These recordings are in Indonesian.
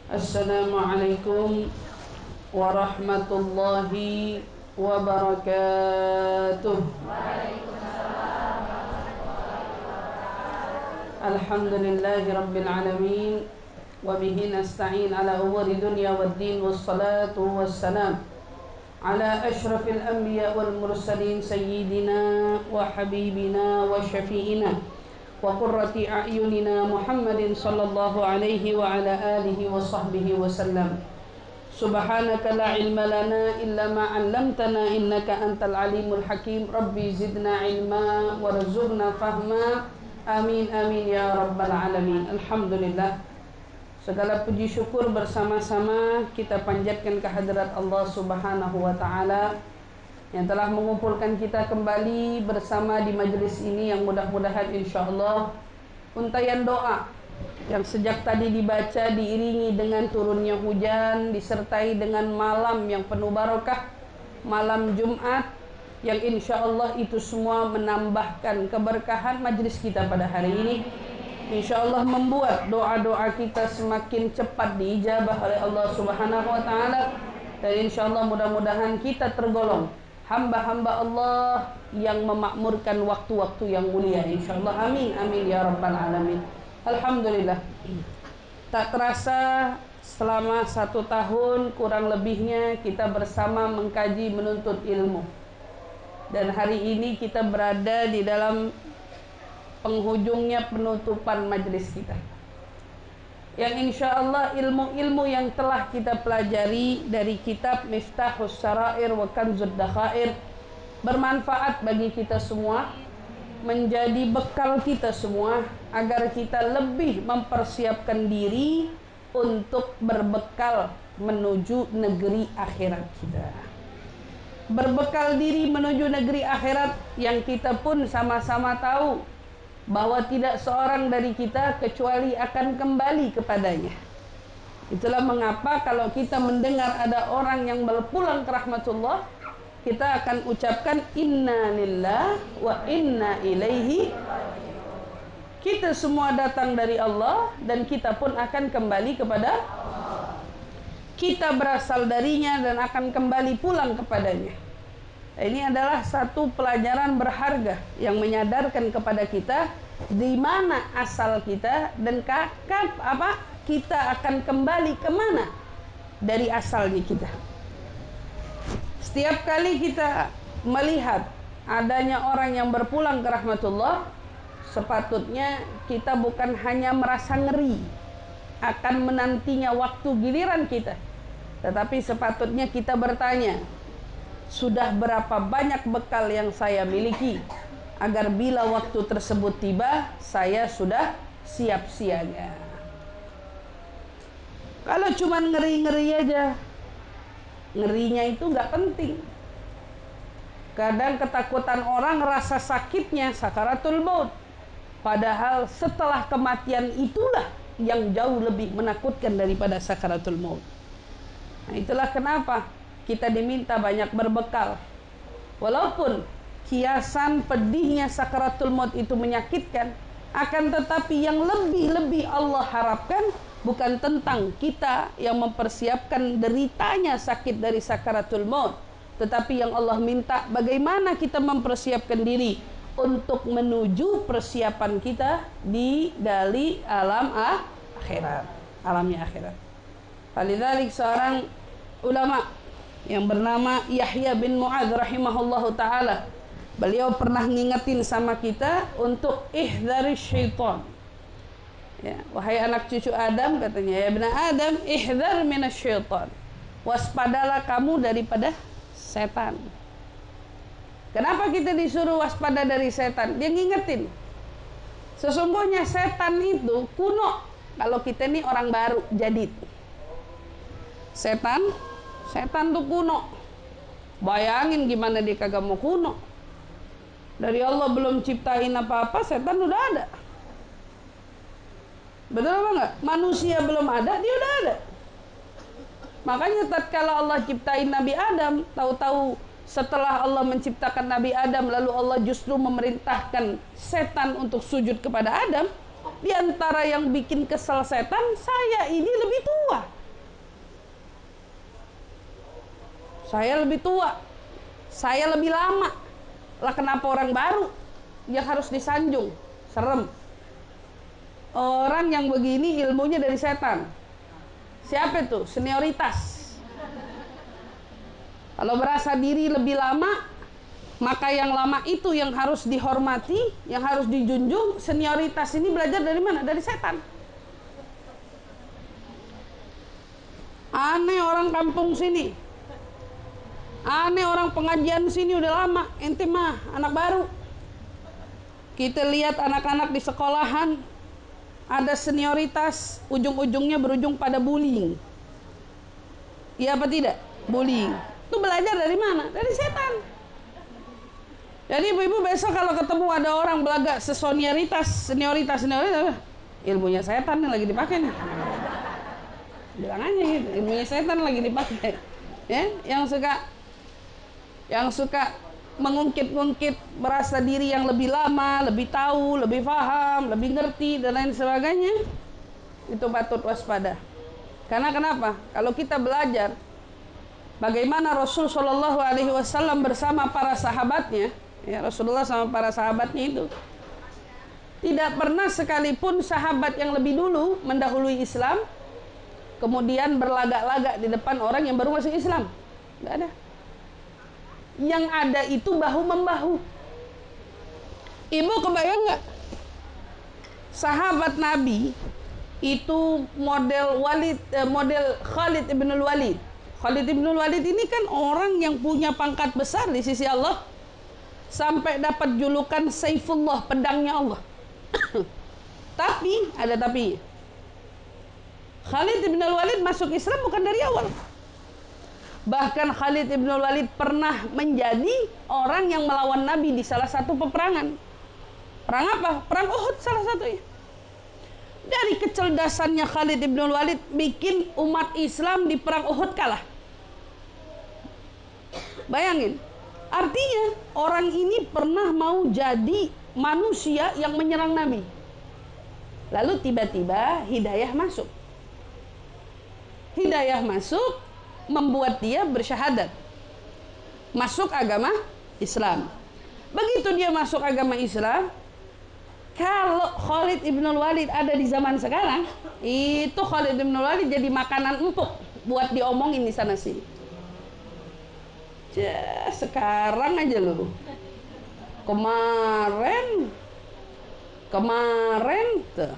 Assalamualaikum warahmatullahi wabarakatuh. Alhamdulillahi rabbil alamin wa bihi nasta'in ala umuri dunya waddin wassalatu wassalam ala ashrafil anbiya wal mursalin sayyidina wa habibina wa syafi'ina wa qurrati a'yunina Muhammadin sallallahu alaihi wa ala alihi wa sahbihi wa sallam. Subhanaka la ilma lana illa ma 'allamtana innaka antal alimul hakim. Rabbi zidna ilma warzuqna fahma. Amin amin ya rabbal alamin. Alhamdulillah, segala puji syukur bersama-sama kita panjatkan kehadirat Allah Subhanahu wa taala yang telah mengumpulkan kita kembali bersama di majelis ini, yang mudah-mudahan insyaallah untayan doa yang sejak tadi dibaca diiringi dengan turunnya hujan, disertai dengan malam yang penuh barokah, malam Jumat, yang insyaallah itu semua menambahkan keberkahan majelis kita pada hari ini. Insyaallah membuat doa-doa kita semakin cepat diijabah oleh Allah Subhanahu wa taala, dan insyaallah mudah-mudahan kita tergolong hamba-hamba Allah yang memakmurkan waktu-waktu yang mulia insyaallah. Amin amin ya rabbal alamin. Alhamdulillah, tak terasa selama 1 tahun kurang lebihnya kita bersama mengkaji menuntut ilmu, dan hari ini kita berada di dalam penghujungnya penutupan majelis kita, yang insyaallah ilmu-ilmu yang telah kita pelajari dari kitab Miftahus Sarair wa Kanzud Dakhair bermanfaat bagi kita semua, menjadi bekal kita semua agar kita lebih mempersiapkan diri untuk berbekal menuju negeri akhirat kita. Berbekal diri menuju negeri akhirat yang kita pun sama-sama tahu bahwa tidak seorang dari kita kecuali akan kembali kepadanya. Itulah mengapa kalau kita mendengar ada orang yang berpulang ke rahmatullah, kita akan ucapkan inna lillah wa inna ilaihi. Kita semua datang dari Allah dan kita pun akan kembali kepada Allah. Kita berasal darinya dan akan kembali pulang kepadanya. Ini adalah satu pelajaran berharga yang menyadarkan kepada kita di mana asal kita dan kita akan kembali kemana dari asalnya kita. Setiap kali kita melihat adanya orang yang berpulang ke rahmatullah, sepatutnya kita bukan hanya merasa ngeri akan menantinya waktu giliran kita, tetapi sepatutnya kita bertanya, sudah berapa banyak bekal yang saya miliki agar bila waktu tersebut tiba saya sudah siap siaga. Kalau cuma ngeri-ngeri aja, ngerinya itu nggak penting. Kadang ketakutan orang rasa sakitnya sakaratul maut, padahal setelah kematian itulah yang jauh lebih menakutkan daripada sakaratul maut. Nah, itulah kenapa kita diminta banyak berbekal. Walaupun kiasan pedihnya sakaratul maut itu menyakitkan, akan tetapi yang lebih-lebih Allah harapkan bukan tentang kita yang mempersiapkan deritanya sakit dari sakaratul maut, tetapi yang Allah minta bagaimana kita mempersiapkan diri untuk menuju persiapan kita di dari alam akhirat, alamnya akhirat. Walidzalik seorang ulama yang bernama Yahya bin Mu'adz rahimahullahu ta'ala, beliau pernah ngingetin sama kita untuk ihdzari syaitan. Ya, wahai anak cucu Adam, katanya, ya ibna Adam, ihdzar minasyaitan. Waspadalah kamu daripada setan. Kenapa kita disuruh waspada dari setan? Dia ngingetin, sesungguhnya setan itu kuno. Kalau kita ini orang baru, jadid. Setan tuh kuno. Bayangin gimana dia kagak mau kuno. Dari Allah belum ciptain apa-apa, setan udah ada. Betul apa enggak? Manusia belum ada, dia udah ada. Makanya tatkala Allah ciptain Nabi Adam, tahu-tahu setelah Allah menciptakan Nabi Adam, lalu Allah justru memerintahkan setan untuk sujud kepada Adam. Di antara yang bikin kesel setan, saya ini lebih tua. Saya lebih tua, saya lebih lama. Lah kenapa orang baru yang harus disanjung? Serem. Orang yang begini ilmunya dari setan. Siapa itu? Senioritas. Kalau merasa diri lebih lama, maka yang lama itu yang harus dihormati, yang harus dijunjung. Senioritas ini belajar dari mana? Dari setan. Aneh orang kampung sini, aneh orang pengajian sini udah lama, ente mah anak baru. Kita lihat anak-anak di sekolahan, ada senioritas, ujung-ujungnya berujung pada bullying. Iya apa tidak? Bullying. Itu belajar dari mana? Dari setan. Jadi ibu-ibu besok kalau ketemu ada orang belaga senioritas, ilmunya setan yang lagi dipakai nih. Bilang aja gitu, ilmunya setan lagi dipakai. Ya, yang suka mengungkit-ungkit merasa diri yang lebih lama, lebih tahu, lebih paham, lebih ngerti dan lain sebagainya, itu patut waspada. Karena kenapa? Kalau kita belajar bagaimana Rasul Shallallahu Alaihi Wasallam bersama para sahabatnya, ya, Rasulullah sama para sahabatnya itu tidak pernah sekalipun sahabat yang lebih dulu mendahului Islam kemudian berlagak-lagak di depan orang yang baru masuk Islam. Nggak ada. Yang ada itu bahu-membahu. Ibu kebayang nggak? Sahabat Nabi itu model Khalid ibn Walid. Khalid ibn Walid ini kan orang yang punya pangkat besar di sisi Allah, sampai dapat julukan Saifullah, pedangnya Allah. Tapi ada tapi. Khalid ibn Walid masuk Islam bukan dari awal. Bahkan Khalid ibn Walid pernah menjadi orang yang melawan Nabi di salah satu peperangan. Perang apa? Perang Uhud salah satunya. Dari kecerdasannya Khalid ibn Walid bikin umat Islam di perang Uhud kalah. Bayangin. Artinya orang ini pernah mau jadi manusia yang menyerang Nabi. Lalu tiba-tiba hidayah masuk. Hidayah masuk membuat dia bersyahadat, masuk agama Islam. Begitu dia masuk agama Islam, kalau Khalid ibn Walid ada di zaman sekarang, itu Khalid ibn Walid jadi makanan empuk buat diomongin di sana sini. Sekarang aja loh, kemarin tuh,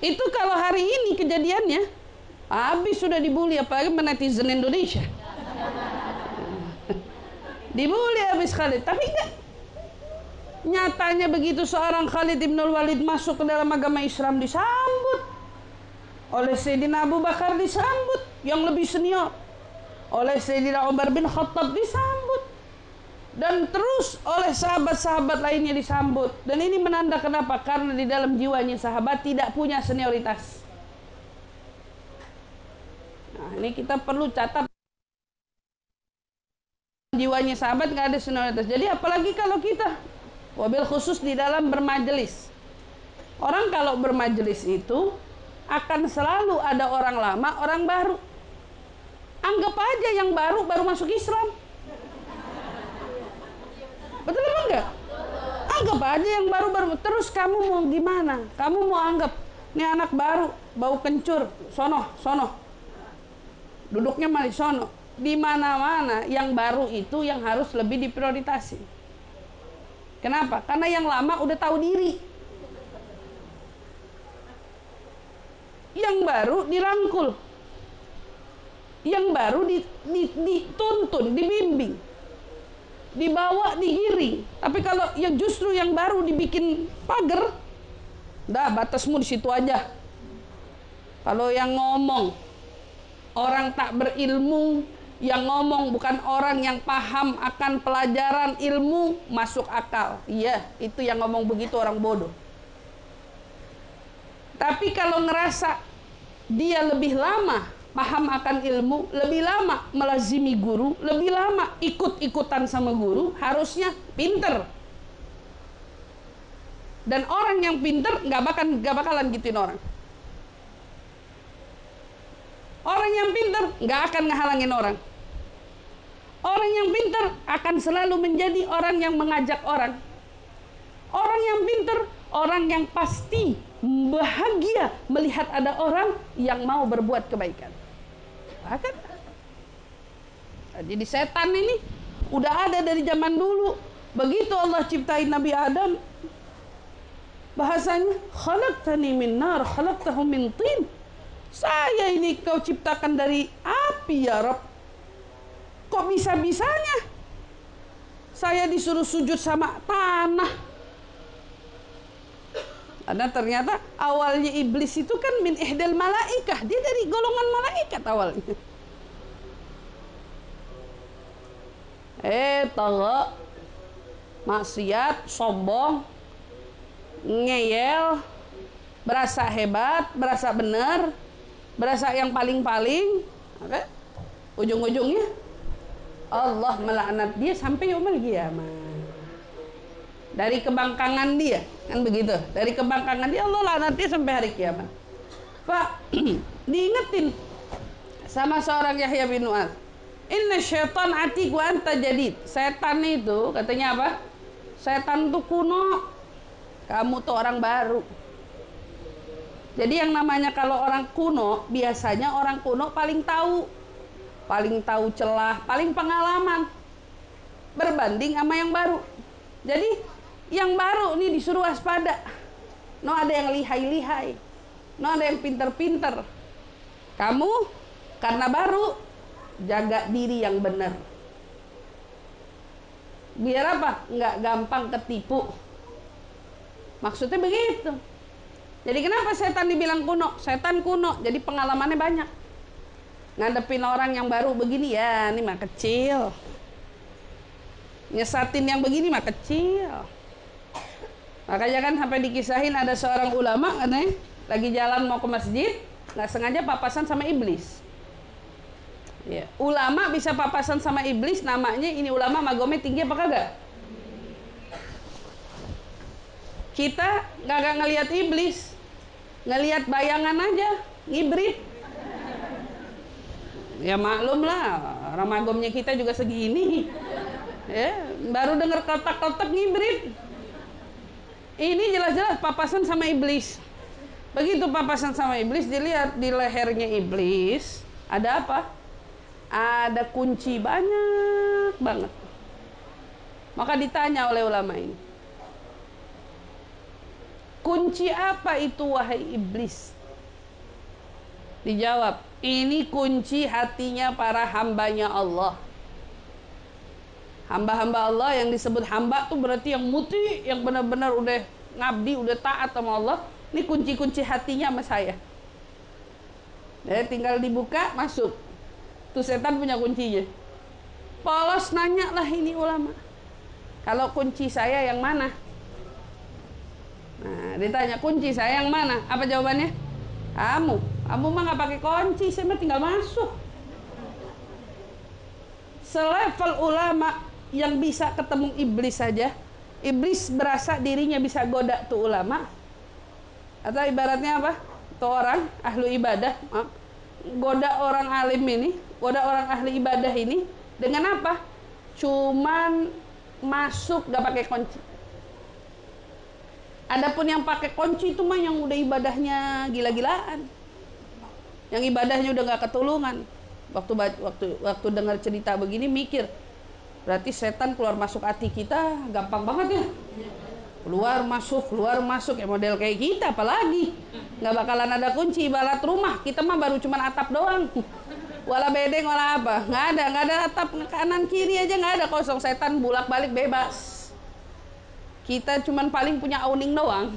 itu kalau hari ini kejadiannya habis sudah dibully, apalagi netizen Indonesia. Dibully habis Khalid. Tapi enggak. Nyatanya begitu seorang Khalid ibn Walid masuk ke dalam agama Islam, disambut oleh Sayyidina Abu Bakar, disambut yang lebih senior, oleh Sayyidina Umar bin Khattab disambut, dan terus oleh sahabat-sahabat lainnya disambut. Dan ini menanda kenapa? Karena di dalam jiwanya sahabat tidak punya senioritas. Nah, ini kita perlu catat, jiwanya sahabat nggak ada senioritas. Jadi apalagi kalau kita, wabil khusus di dalam bermajelis. Orang kalau bermajelis itu akan selalu ada orang lama, orang baru. Anggap aja yang baru masuk Islam. Betul apa enggak? Anggap aja yang baru. Terus kamu mau gimana? Kamu mau anggap ini anak baru, bau kencur, sono. Duduknya malah sono. Di mana-mana yang baru itu yang harus lebih diprioritasi. Kenapa? Karena yang lama udah tahu diri. Yang baru dirangkul. Yang baru dituntun, dibimbing. Dibawa, digiring. Tapi kalau yang justru yang baru dibikin pagar, dah batasmu di situ aja. Kalau yang ngomong orang tak berilmu, yang ngomong bukan orang yang paham akan pelajaran ilmu, masuk akal. Iya, itu yang ngomong begitu orang bodoh. Tapi kalau ngerasa dia lebih lama paham akan ilmu, lebih lama melazimi guru, lebih lama ikut-ikutan sama guru, harusnya pinter. Dan orang yang pinter nggak bakalan gituin orang. Orang yang pintar nggak akan ngehalangin orang. Orang yang pintar akan selalu menjadi orang yang mengajak orang. Orang yang pintar, orang yang pasti bahagia melihat ada orang yang mau berbuat kebaikan. Bahkan, jadi setan ini udah ada dari zaman dulu. Begitu Allah ciptain Nabi Adam, bahasanya khalaqtani min nar, khalaqtahu min tin. Saya ini kau ciptakan dari api ya Rabb. Kok bisa-bisanya saya disuruh sujud sama tanah? Karena ternyata awalnya iblis itu kan min ihdal malaikah, dia dari golongan malaikat awalnya. Tagha, maksiat, sombong, ngeyel, berasa hebat, berasa benar, berasa yang paling-paling. Okay? Ujung-ujungnya Allah melaknat dia sampai yaumul qiyamah. Dari kebangkangan dia, kan begitu. Dari kebangkangan dia Allah laknat dia sampai hari kiamat. Pak, diingetin sama seorang Yahya bin Mu'adz. Inna syaitan atik wa anta jadid. Setan itu katanya apa? Setan itu kuno, kamu tuh orang baru. Jadi yang namanya kalau orang kuno, biasanya orang kuno paling tahu celah, paling pengalaman berbanding sama yang baru. Jadi yang baru nih disuruh waspada. No ada yang lihai-lihai, no ada yang pinter-pinter. Kamu karena baru, jaga diri yang benar. Biar apa? Nggak gampang ketipu. Maksudnya begitu. Jadi kenapa setan dibilang kuno? Setan kuno, jadi pengalamannya banyak. Ngadepin orang yang baru begini ya, ini mah kecil. Nyesatin yang begini mah kecil. Makanya kan sampai dikisahin ada seorang ulama katanya lagi jalan mau ke masjid, nggak sengaja papasan sama iblis. Ya, ulama bisa papasan sama iblis, namanya ini ulama magome tinggi apa kagak? Kita nggak ngelihat iblis, ngelihat bayangan aja, ngibrit. Ya maklum lah, orang magomnya kita juga segini. Ya, baru dengar kotak-kotak ngibrit. Ini jelas-jelas papasan sama iblis. Begitu papasan sama iblis, dilihat di lehernya iblis ada apa? Ada kunci banyak banget. Maka ditanya oleh ulama ini, kunci apa itu wahai iblis? Dijawab, ini kunci hatinya para hambanya Allah. Hamba-hamba Allah, yang disebut hamba tuh berarti yang muti, yang benar-benar udah ngabdi, udah taat sama Allah. Ini kunci-kunci hatinya sama saya. Jadi tinggal dibuka, masuk. Tuh setan punya kuncinya. Polos nanya lah ini ulama, kalau kunci saya yang mana? Nah, ditanya kunci saya yang mana? Apa jawabannya? Kamu mah nggak pakai kunci, saya mah tinggal masuk. Selevel ulama yang bisa ketemu iblis saja, iblis berasa dirinya bisa goda tuh ulama. Atau ibaratnya apa? Tuh orang ahlu ibadah, goda orang alim ini, goda orang ahli ibadah ini dengan apa? Cuman masuk gak pakai kunci. Adapun yang pakai kunci itu mah yang udah ibadahnya gila-gilaan, yang ibadahnya udah gak ketulungan. Waktu dengar cerita begini mikir, berarti setan keluar masuk hati kita gampang banget ya. Keluar masuk ya, model kayak kita apalagi nggak bakalan ada kunci. Ibarat rumah kita mah baru cuman atap doang, wala bedeng wala apa, nggak ada atap, kanan kiri aja nggak ada, kosong. Setan bulak balik bebas, kita cuman paling punya awning doang.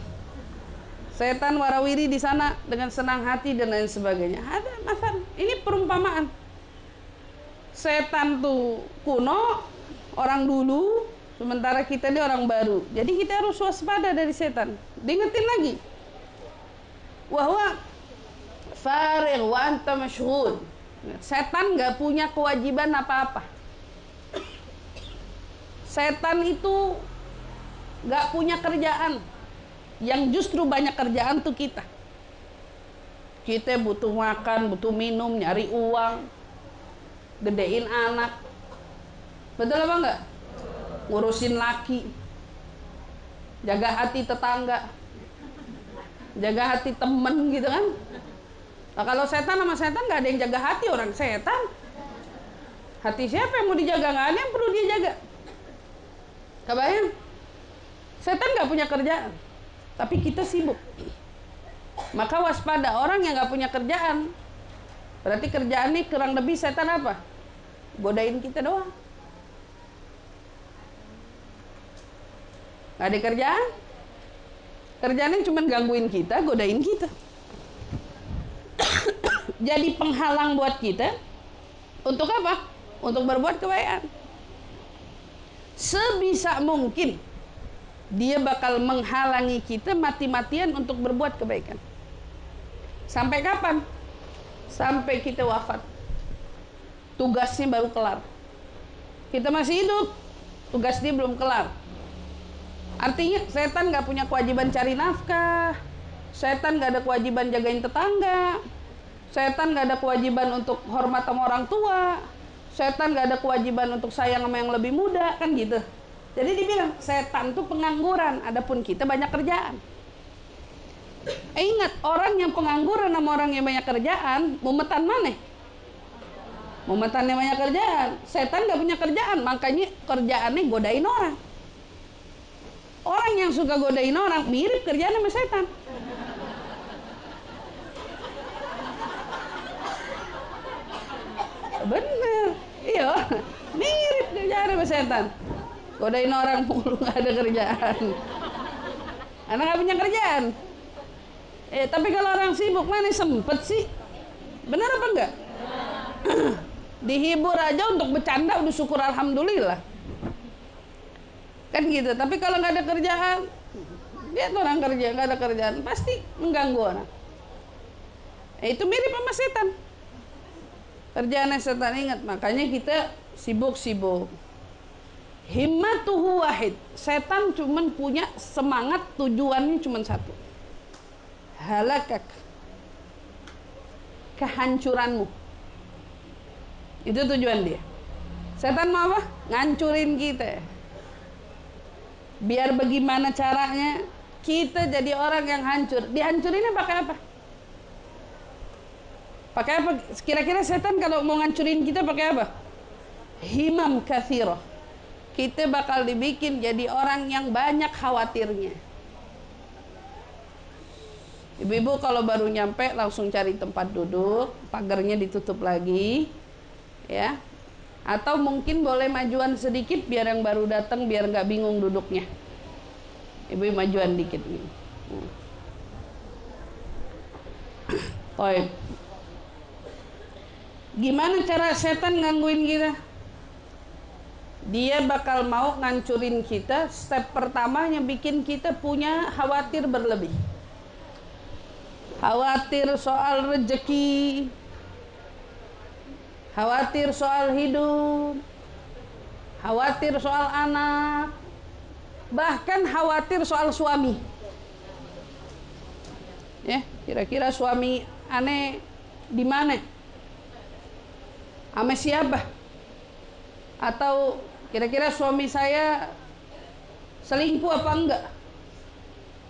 Setan warawiri di sana dengan senang hati dan lain sebagainya. Ada masalah. Ini perumpamaan. Setan tuh kuno, orang dulu, sementara kita ini orang baru. Jadi kita harus waspada dari setan. Diingetin lagi, wahwa farigh wa anta masyghul. Setan nggak punya kewajiban apa-apa. Setan itu nggak punya kerjaan. Yang justru banyak kerjaan tuh kita. Kita butuh makan, butuh minum, nyari uang, gedein anak. Betul apa enggak? Ngurusin laki, jaga hati tetangga, jaga hati temen gitu kan. Nah, kalau setan sama setan nggak ada yang jaga hati orang setan. Hati siapa yang mau dijaga? Nggak ada yang perlu dia jaga. Kebayang? Setan nggak punya kerjaan, tapi kita sibuk. Maka waspada orang yang nggak punya kerjaan. Berarti kerjaan ini kurang lebih setan apa? Godain kita doang. Nggak ada kerjaan. Kerjaannya cuma gangguin kita, godain kita. Jadi penghalang buat kita. Untuk apa? Untuk berbuat kebaikan. Sebisa mungkin dia bakal menghalangi kita mati-matian untuk berbuat kebaikan. Sampai kapan? Sampai kita wafat. Tugasnya baru kelar. Kita masih hidup, tugas dia belum kelar. Artinya setan gak punya kewajiban cari nafkah, setan gak ada kewajiban jagain tetangga, setan gak ada kewajiban untuk hormat sama orang tua, setan gak ada kewajiban untuk sayang sama yang lebih muda, kan gitu. Jadi dibilang setan tuh pengangguran, adapun kita banyak kerjaan. Ingat, orang yang pengangguran sama orang yang banyak kerjaan, mumetan mana? Mumetan yang banyak kerjaan. Setan gak punya kerjaan, makanya kerjaannya godain orang. Orang yang suka godain orang mirip kerjaan sama setan. Bener, iya, mirip kerjaan sama setan. Godain orang mulu, nggak ada kerjaan. Anak nggak punya kerjaan. Tapi kalau orang sibuk mana sempet sih? Bener apa enggak? Dihibur aja untuk bercanda udah syukur alhamdulillah. Kan gitu. Tapi kalau nggak ada kerjaan, lihat orang kerja nggak ada kerjaan pasti mengganggu orang. Itu mirip sama setan. Kerjaannya setan, ingat, makanya kita sibuk-sibuk. Himmatuhu wahid. Setan cuman punya semangat, tujuannya cuman satu. Halakak. Kehancuranmu. Itu tujuan dia. Setan mau apa? Ngancurin kita. Biar bagaimana caranya kita jadi orang yang hancur. Dihancurinnya pakai apa? Pakai apa? Kira-kira setan kalau mau ngancurin kita pakai apa? Himam katsirah. Kita bakal dibikin jadi orang yang banyak khawatirnya. Ibu-ibu kalau baru nyampe langsung cari tempat duduk, pagarnya ditutup lagi, ya. Atau mungkin boleh majuan sedikit biar yang baru datang biar nggak bingung duduknya. Ibu majuan dikit nih. Baik. Gimana cara setan gangguin kita? Dia bakal mau ngancurin kita. Step pertamanya bikin kita punya khawatir berlebih. Khawatir soal rezeki, khawatir soal hidup, khawatir soal anak, bahkan khawatir soal suami. Ya, kira-kira suami aneh di mana? Sama siapa? Atau kira-kira suami saya selingkuh apa enggak?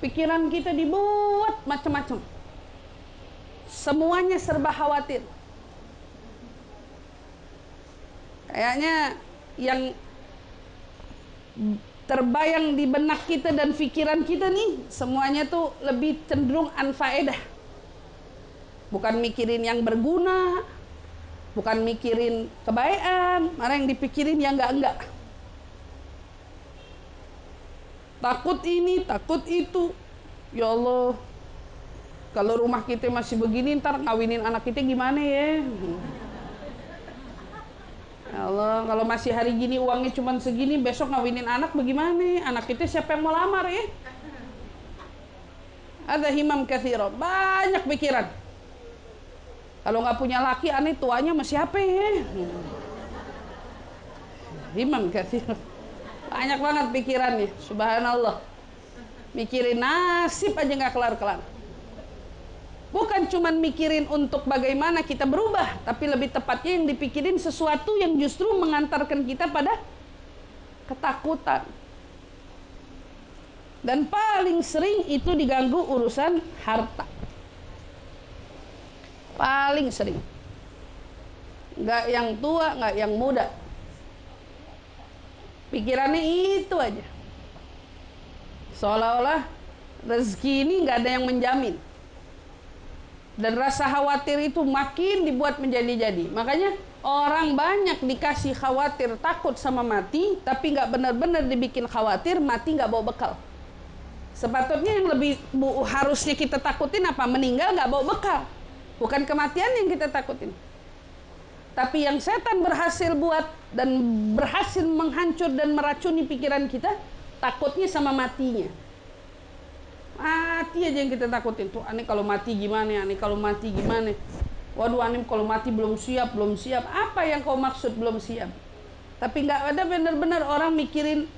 Pikiran kita dibuat macam-macam. Semuanya serba khawatir. Kayaknya yang terbayang di benak kita dan pikiran kita nih, semuanya tuh lebih cenderung anfaedah. Bukan mikirin yang berguna, bukan mikirin kebaikan, malah yang dipikirin yang enggak. Takut ini, takut itu. Ya Allah, kalau rumah kita masih begini, ntar ngawinin anak kita gimana ya? Ya Allah, kalau masih hari gini uangnya cuma segini, besok ngawinin anak bagaimana? Anak kita siapa yang mau lamar ya? Ada himam katsira, banyak pikiran. Kalau nggak punya laki, aneh tuanya sama siapa ya? Himam katsira, banyak banget pikirannya. Subhanallah, mikirin nasib aja nggak kelar-kelar. Bukan cuma mikirin untuk bagaimana kita berubah, tapi lebih tepatnya yang dipikirin sesuatu yang justru mengantarkan kita pada ketakutan. Dan paling sering itu diganggu urusan harta. Paling sering. Nggak yang tua, nggak yang muda. Pikirannya itu aja. Seolah-olah rezeki ini nggak ada yang menjamin. Dan rasa khawatir itu makin dibuat menjadi-jadi. Makanya orang banyak dikasih khawatir, takut sama mati, tapi nggak benar-benar dibikin khawatir, mati nggak bawa bekal. Sepatutnya yang lebih harusnya kita takutin apa? Meninggal nggak bawa bekal. Bukan kematian yang kita takutin. Tapi yang setan berhasil buat dan berhasil menghancur dan meracuni pikiran kita, takutnya sama matinya. Mati aja yang kita takutin. Tuh, aneh kalau mati gimana? Aneh kalau mati gimana? Waduh, aneh kalau mati belum siap. Apa yang kau maksud belum siap? Tapi nggak ada benar-benar orang mikirin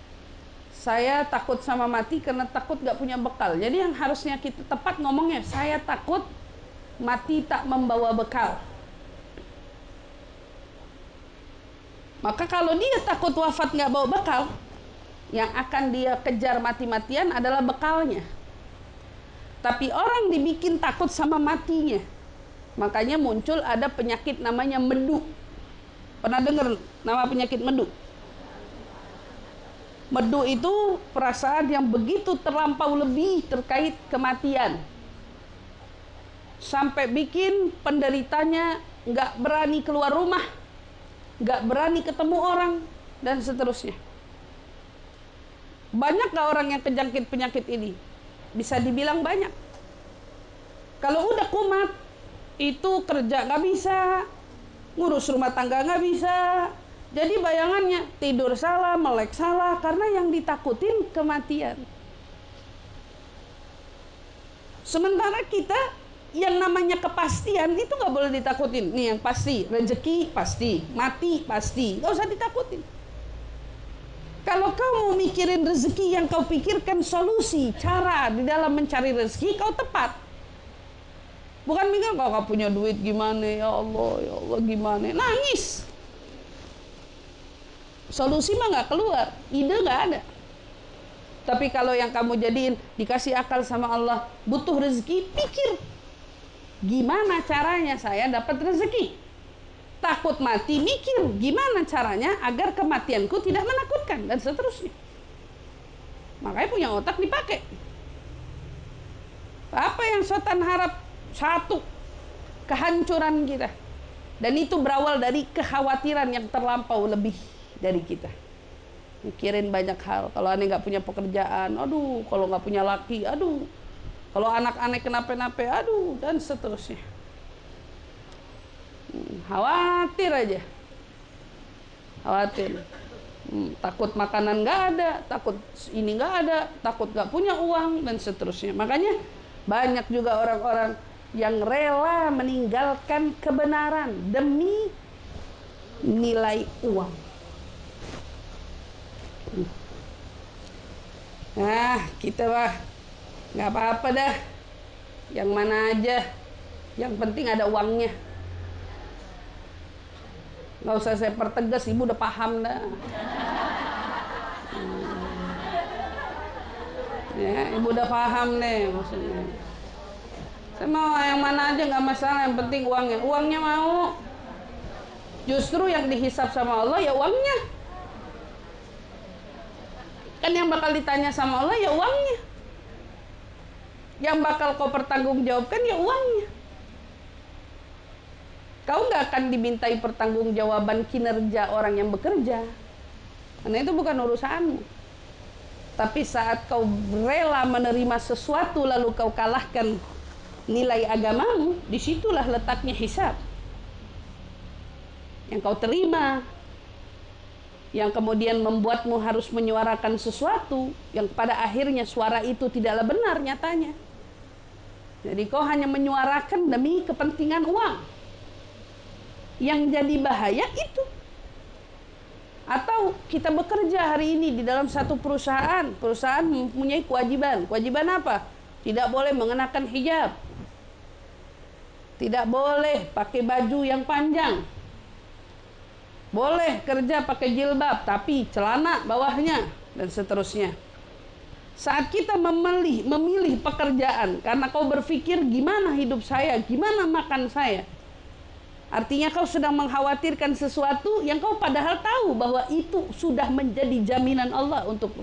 saya takut sama mati karena takut nggak punya bekal. Jadi yang harusnya kita tepat ngomongnya, saya takut mati tak membawa bekal. Maka kalau dia takut wafat nggak bawa bekal, yang akan dia kejar mati-matian adalah bekalnya. Tapi orang dibikin takut sama matinya. Makanya muncul ada penyakit namanya medu. Pernah dengar nama penyakit medu? Medu itu perasaan yang begitu terlampau lebih terkait kematian. Sampai bikin penderitanya nggak berani keluar rumah, nggak berani ketemu orang, dan seterusnya. Banyak nggak orang yang kejangkit penyakit ini? Bisa dibilang banyak. Kalau udah kumat, itu kerja nggak bisa, ngurus rumah tangga nggak bisa. Jadi bayangannya tidur salah, melek salah, karena yang ditakutin kematian. Sementara kita yang namanya kepastian itu nggak boleh ditakutin. Nih yang pasti, rezeki pasti, mati pasti, nggak usah ditakutin. Kalau kau mau mikirin rezeki, yang kau pikirkan solusi, cara di dalam mencari rezeki, kau tepat. Bukan mikir kalau kau punya duit gimana, ya Allah gimana, nangis. Solusi mah nggak keluar, ide nggak ada. Tapi kalau yang kamu jadiin, dikasih akal sama Allah, butuh rezeki, pikir gimana caranya saya dapat rezeki. Takut mati, mikir gimana caranya agar kematianku tidak menakutkan, dan seterusnya. Makanya punya otak dipakai. Apa yang setan harap? Satu, kehancuran kita. Dan itu berawal dari kekhawatiran yang terlampau lebih dari kita. Mikirin banyak hal. Kalau aneh nggak punya pekerjaan, aduh. Kalau nggak punya laki, aduh. Kalau anak aneh kenapa-napa, aduh, dan seterusnya. Khawatir aja. Khawatir. Takut makanan nggak ada, takut ini nggak ada, takut nggak punya uang, dan seterusnya. Makanya banyak juga orang-orang yang rela meninggalkan kebenaran demi nilai uang. Nah, kita mah nggak apa-apa dah, yang mana aja, yang penting ada uangnya. Nggak usah saya pertegas, ibu udah paham dah. Ya, ibu udah paham deh maksudnya. Saya mau yang mana aja nggak masalah, yang penting uangnya. Uangnya mau. Justru yang dihisap sama Allah ya uangnya. Kan yang bakal ditanya sama Allah ya uangnya. Yang bakal kau pertanggungjawabkan ya uangnya. Kau nggak akan dimintai pertanggungjawaban kinerja orang yang bekerja, karena itu bukan urusanmu. Tapi saat kau rela menerima sesuatu lalu kau kalahkan nilai agamamu, disitulah letaknya hisab. Yang kau terima, yang kemudian membuatmu harus menyuarakan sesuatu yang pada akhirnya suara itu tidaklah benar nyatanya. Jadi kau hanya menyuarakan demi kepentingan uang. Yang jadi bahaya itu. Atau kita bekerja hari ini di dalam satu perusahaan mempunyai kewajiban. Kewajiban apa? Tidak boleh mengenakan hijab, tidak boleh pakai baju yang panjang, Boleh kerja pakai jilbab, tapi celana bawahnya, dan seterusnya. Saat kita memilih pekerjaan, karena kau berpikir gimana hidup saya, gimana makan saya. Artinya kau sedang mengkhawatirkan sesuatu yang kau padahal tahu bahwa itu sudah menjadi jaminan Allah untukmu.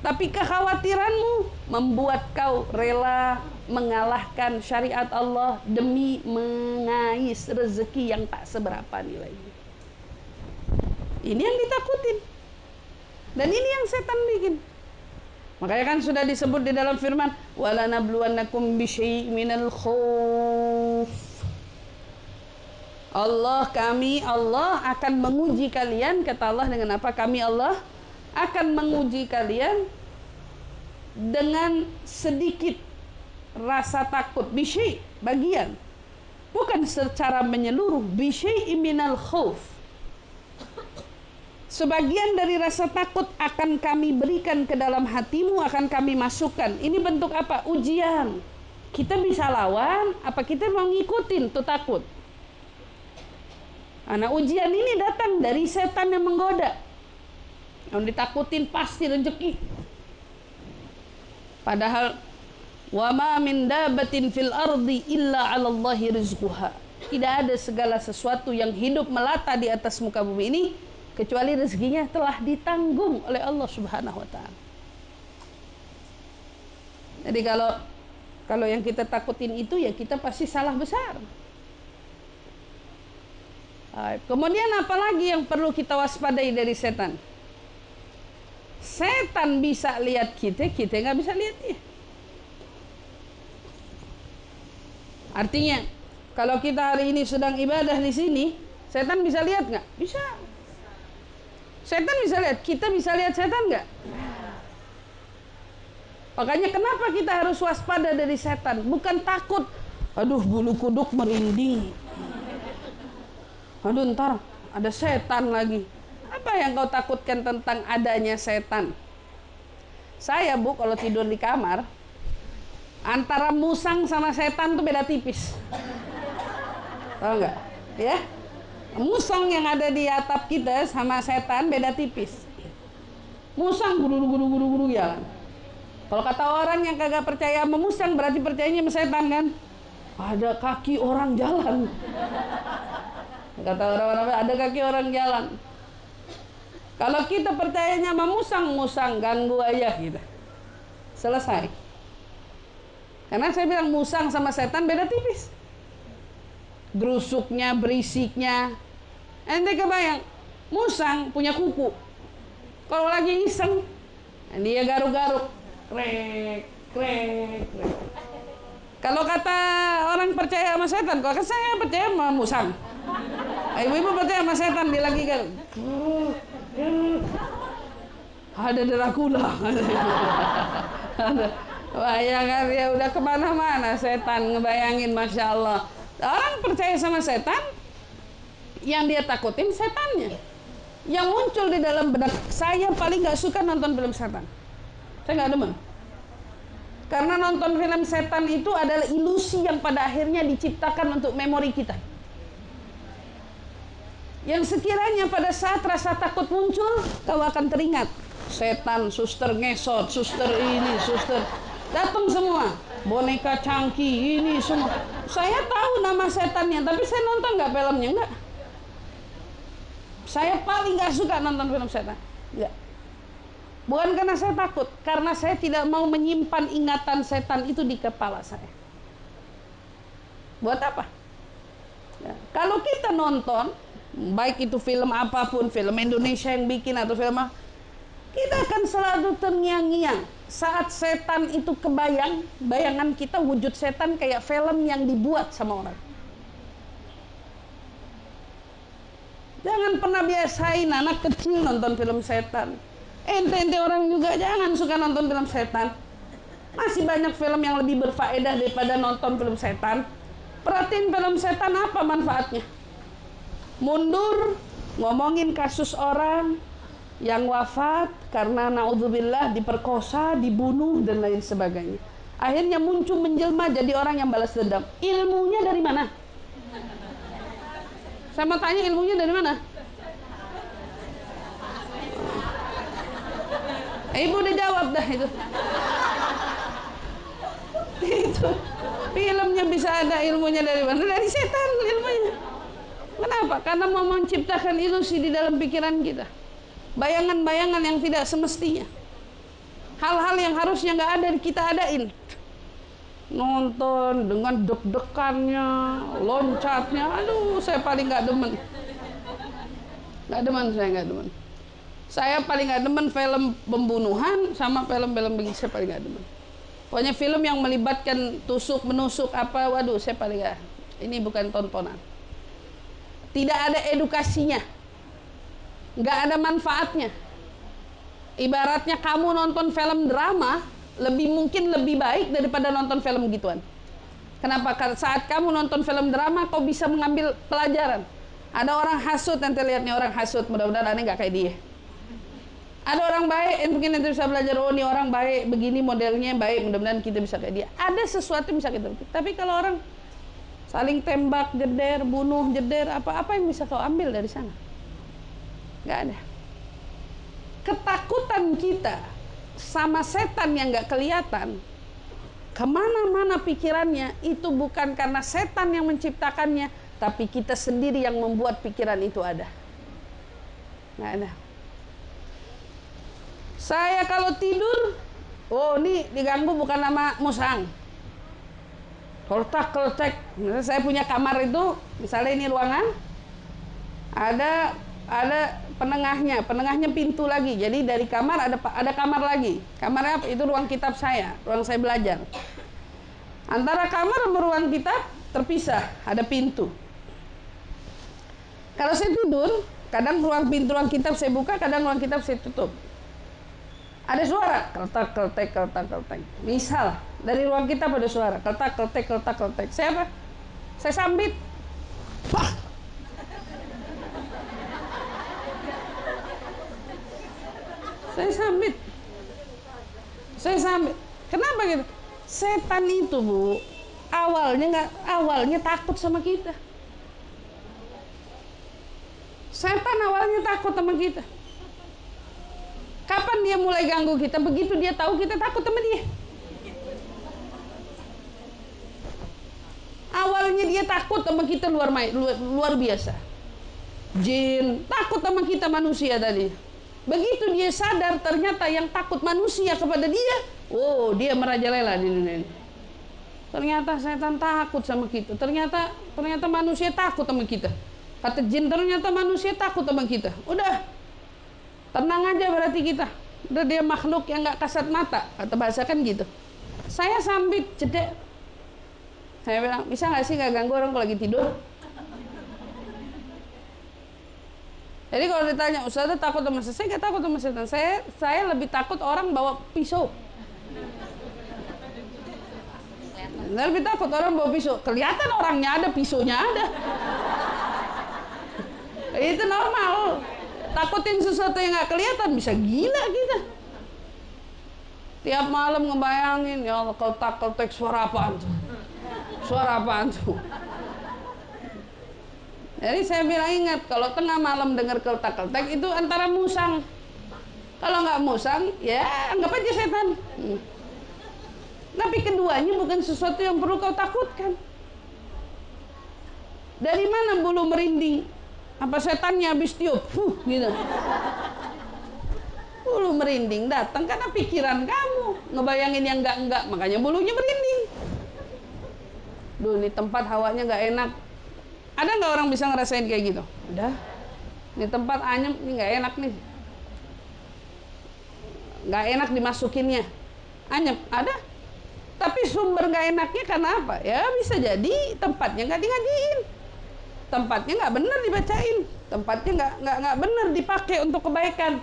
Tapi kekhawatiranmu membuat kau rela mengalahkan syariat Allah demi mengais rezeki yang tak seberapa nilainya. Ini yang ditakutin. Dan ini yang setan bikin. Makanya kan sudah disebut di dalam firman, wala nabluwannakum bisyai'in minal khauf. Allah akan menguji kalian, kata Allah, dengan apa? Allah akan menguji kalian dengan sedikit rasa takut, bisyai, bagian, bukan secara menyeluruh, bisyai minal khauf. Sebagian dari rasa takut akan kami berikan ke dalam hatimu, akan kami masukkan. Ini bentuk apa? Ujian. Kita bisa lawan, apa kita mau ngikutin tuh takut? Karena ujian ini datang dari setan yang menggoda. Yang ditakutin pasti rezeki. Padahal wa ma min dabatin fil ardi illa 'ala Allahi rizquha. Tidak ada segala sesuatu yang hidup melata di atas muka bumi ini kecuali rezekinya telah ditanggung oleh Allah Subhanahu wa taala. Jadi kalau yang kita takutin itu, ya kita pasti salah besar. Kemudian apalagi yang perlu kita waspadai dari setan? Setan bisa lihat kita nggak bisa lihat dia. Artinya kalau kita hari ini sedang ibadah di sini, setan bisa lihat nggak? Bisa. Setan bisa lihat, kita bisa lihat setan nggak? Makanya kenapa kita harus waspada dari setan? Bukan takut, aduh bulu kuduk merinding, aduh ntar ada setan lagi. Apa yang kau takutkan tentang adanya setan? Saya, Bu, kalau tidur di kamar, antara musang sama setan tuh beda tipis. Tahu nggak? Ya? Musang yang ada di atap kita sama setan beda tipis. Musang guru jalan. Kalau kata orang yang kagak percaya sama musang, berarti percayanya sama setan kan? Ada kaki orang jalan. Kata orang-orang, ada kaki orang jalan. Kalau kita percayanya sama musang ganggu aja gitu. Selesai. Karena saya bilang musang sama setan beda tipis. Gerusuknya, berisiknya. Ente kebayang, musang punya kuku. Kalau lagi iseng, dia garuk-garuk. Krek. Kalau kata orang percaya sama setan, kalau saya percaya sama musang. Ibu-ibu percaya sama setan, dia lagi garuk. Ada Dracula. Bayangan dia udah kemana-mana setan, ngebayangin, Masya Allah. Orang percaya sama setan, yang dia takutin setannya. Yang muncul di dalam benak saya, paling gak suka nonton film setan. Saya gak demen. Karena nonton film setan itu adalah ilusi yang pada akhirnya diciptakan untuk memori kita. Yang sekiranya pada saat rasa takut muncul, kau akan teringat. Setan, suster ngesot, suster ini, suster. Datang semua. Boneka cangki, ini semua. Saya tahu nama setannya, tapi saya nonton nggak filmnya, nggak. Saya paling nggak suka nonton film setan, nggak. Bukan karena saya takut, karena saya tidak mau menyimpan ingatan setan itu di kepala saya. Buat apa? Ya. Kalau kita nonton, baik itu film apapun, film Indonesia yang bikin atau film apa, kita akan selalu terngiang-ngiang. Saat setan itu kebayang, bayangan kita wujud setan kayak film yang dibuat sama orang. Jangan pernah biasain anak kecil nonton film setan. Ente orang juga jangan suka nonton film setan. Masih banyak film yang lebih berfaedah daripada nonton film setan. Perhatiin film setan, apa manfaatnya? Mundur, ngomongin kasus orang yang wafat karena naudzubillah diperkosa, dibunuh dan lain sebagainya. Akhirnya muncul menjelma jadi orang yang balas dendam. Ilmunya dari mana? Saya mau tanya ilmunya dari mana? Ibu udah jawab dah itu. Itu filmnya bisa ada ilmunya dari mana? Dari setan ilmunya. Kenapa? Karena mau menciptakan ilusi di dalam pikiran kita, bayangan-bayangan yang tidak semestinya, hal-hal yang harusnya nggak ada kita adain. Nonton dengan deg-degannya, loncatnya, aduh saya paling nggak demen. Saya nggak demen. Saya paling nggak demen film pembunuhan sama film-film begitu, saya paling nggak demen. Pokoknya film yang melibatkan tusuk menusuk apa, waduh saya paling nggak. Ini bukan tontonan. Tidak ada edukasinya, nggak ada manfaatnya. Ibaratnya kamu nonton film drama mungkin lebih baik daripada nonton film gituan. Kenapa? Karena saat kamu nonton film drama kau bisa mengambil pelajaran. Ada orang hasut, nanti lihat nih orang hasut, mudah-mudahan aneh nggak kayak dia. Ada orang baik, mungkin nanti bisa belajar, oh nih orang baik begini modelnya baik, mudah-mudahan kita bisa kayak dia. Ada sesuatu yang bisa kita. Tapi kalau orang saling tembak, jeder, bunuh, jeder, apa yang bisa kau ambil dari sana? Nggak ada. Ketakutan kita sama setan yang nggak kelihatan, kemana-mana pikirannya, itu bukan karena setan yang menciptakannya, tapi kita sendiri yang membuat pikiran itu ada. Nggak ada. Saya kalau tidur, oh ini diganggu bukan nama musang. Keltek. Misalnya saya punya kamar itu, misalnya ini ruangan, ada penengahnya pintu lagi. Jadi dari kamar ada kamar lagi. Kamarnya itu ruang kitab saya, ruang saya belajar. Antara kamar sama ruang kitab terpisah, ada pintu. Kalau saya tidur, kadang ruang kitab saya buka, kadang ruang kitab saya tutup. Ada suara keltek. Misal dari ruang kitab ada suara keltek. Saya sambit. Wah. Saya sambit. Kenapa gitu? Setan itu, Bu, awalnya takut sama kita. Setan awalnya takut sama kita. Kapan dia mulai ganggu kita? Begitu dia tahu kita takut sama dia. Awalnya dia takut sama kita luar biasa. Jin takut sama kita manusia tadi. Begitu dia sadar ternyata yang takut manusia kepada dia, oh dia merajalela di dunia ini. Ternyata setan takut sama kita. Ternyata manusia takut sama kita. Kata jin ternyata manusia takut sama kita. Udah, tenang aja berarti kita. Udah dia makhluk yang nggak kasat mata, kata bahasa kan gitu. Saya sambit jedek. Saya bilang, bisa nggak sih nggak ganggu orang kalau lagi tidur? Jadi kalau ditanya, Ustazah takut sama setan? Saya nggak takut sama setan. Saya lebih takut orang bawa pisau. Saya lebih takut orang bawa pisau. Kelihatan orangnya ada, pisaunya ada. Itu normal. Takutin sesuatu yang nggak kelihatan bisa gila kita. Tiap malam ngebayangin, ya Allah, keltek suara apaan tuh? Jadi saya bilang ingat, kalau tengah malam dengar keltek itu antara musang. Kalau nggak musang, ya anggap aja setan. Tapi keduanya bukan sesuatu yang perlu kau takutkan. Dari mana bulu merinding? Apa setannya habis tiup? Gitu. Bulu merinding datang karena pikiran kamu ngebayangin yang enggak, makanya bulunya merinding. Duh, ini tempat hawanya nggak enak. Ada nggak orang bisa ngerasain kayak gitu? Udah. Ini tempat anyem, ini nggak enak nih. Nggak enak dimasukinnya. Anyep, ada. Tapi sumber nggak enaknya karena apa? Ya bisa jadi tempatnya nggak digajiin. Tempatnya nggak benar dibacain, tempatnya nggak benar dipakai untuk kebaikan.